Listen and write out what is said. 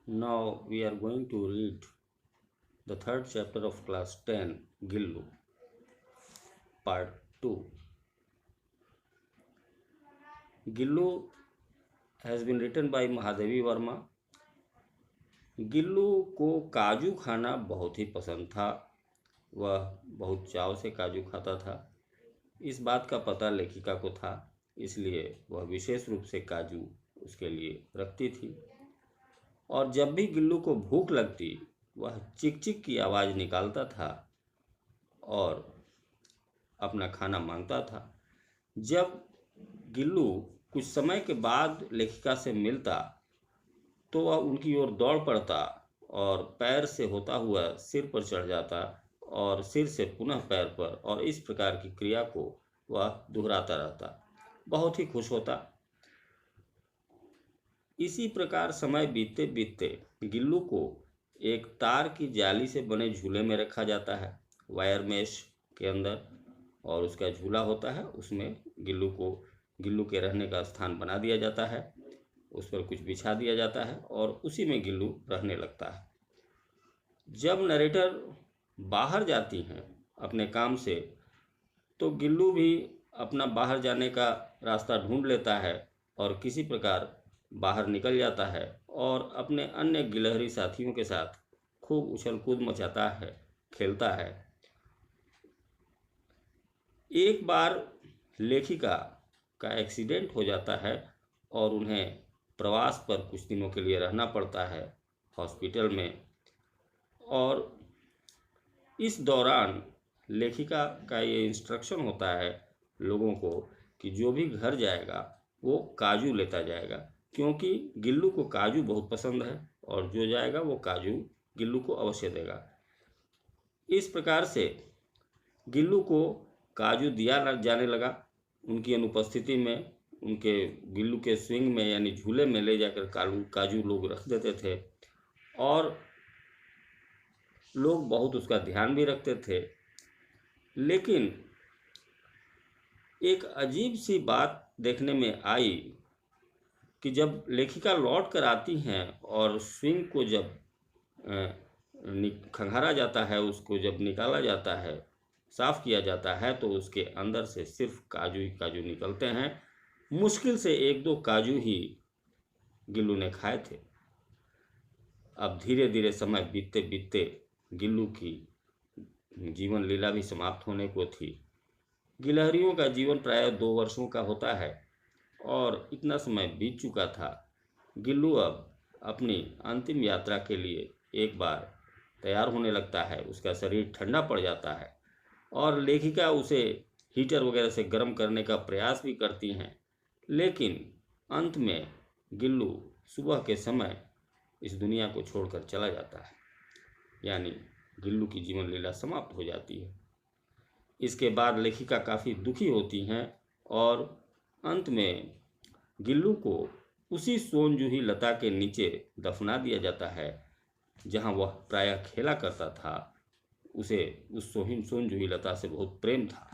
Now we are going to read the third chapter of class 10, Gillu, part 2. Gillu has been written by Mahadevi Verma. Gillu को काजू खाना बहुत ही पसंद था। वह बहुत चाव से काजू खाता था। इस बात का पता लेखिका को था, इसलिए वह विशेष रूप से काजू उसके लिए रखती थी। और जब भी गिल्लू को भूख लगती, वह चिक चिक की आवाज़ निकालता था और अपना खाना मांगता था। जब गिल्लू कुछ समय के बाद लेखिका से मिलता तो वह उनकी ओर दौड़ पड़ता और पैर से होता हुआ सिर पर चढ़ जाता और सिर से पुनः पैर पर, और इस प्रकार की क्रिया को वह दोहराता रहता। बहुत ही खुश होता। इसी प्रकार समय बीतते बीतते गिल्लू को एक तार की जाली से बने झूले में रखा जाता है, वायर मेश के अंदर, और उसका झूला होता है। उसमें गिल्लू के रहने का स्थान बना दिया जाता है, उस पर कुछ बिछा दिया जाता है और उसी में गिल्लू रहने लगता है। जब नरेटर बाहर जाती हैं अपने काम से, तो गिल्लू भी अपना बाहर जाने का रास्ता ढूंढ लेता है और किसी प्रकार बाहर निकल जाता है और अपने अन्य गिलहरी साथियों के साथ खूब उछल कूद मचाता है, खेलता है। एक बार लेखिका का एक्सीडेंट हो जाता है और उन्हें प्रवास पर कुछ दिनों के लिए रहना पड़ता है हॉस्पिटल में। और इस दौरान लेखिका का ये इंस्ट्रक्शन होता है लोगों को कि जो भी घर जाएगा वो काजू लेता जाएगा, क्योंकि गिल्लू को काजू बहुत पसंद है और जो जाएगा वो काजू गिल्लू को अवश्य देगा। इस प्रकार से गिल्लू को काजू दिया जाने लगा। उनकी अनुपस्थिति में उनके गिल्लू के स्विंग में यानी झूले में ले जाकर काजू लोग रख देते थे और लोग बहुत उसका ध्यान भी रखते थे। लेकिन एक अजीब सी बात देखने में आई कि जब लेखिका लौट कर आती हैं और स्विंग को जब खंगारा जाता है, उसको जब निकाला जाता है, साफ़ किया जाता है, तो उसके अंदर से सिर्फ काजू ही काजू निकलते हैं। मुश्किल से 1-2 काजू ही गिल्लू ने खाए थे। अब धीरे धीरे समय बीतते बीतते गिल्लू की जीवन लीला भी समाप्त होने को थी। गिलहरियों का जीवन प्रायः 2 वर्षों का होता है और इतना समय बीत चुका था। गिल्लू अब अपनी अंतिम यात्रा के लिए एक बार तैयार होने लगता है। उसका शरीर ठंडा पड़ जाता है और लेखिका उसे हीटर वगैरह से गर्म करने का प्रयास भी करती हैं, लेकिन अंत में गिल्लू सुबह के समय इस दुनिया को छोड़कर चला जाता है, यानी गिल्लू की जीवन लीला समाप्त हो जाती है। इसके बाद लेखिका काफ़ी दुखी होती हैं और अंत में गिल्लू को उसी सोनजूही लता के नीचे दफना दिया जाता है जहां वह प्रायः खेला करता था। उसे उस सोनजूही लता से बहुत प्रेम था।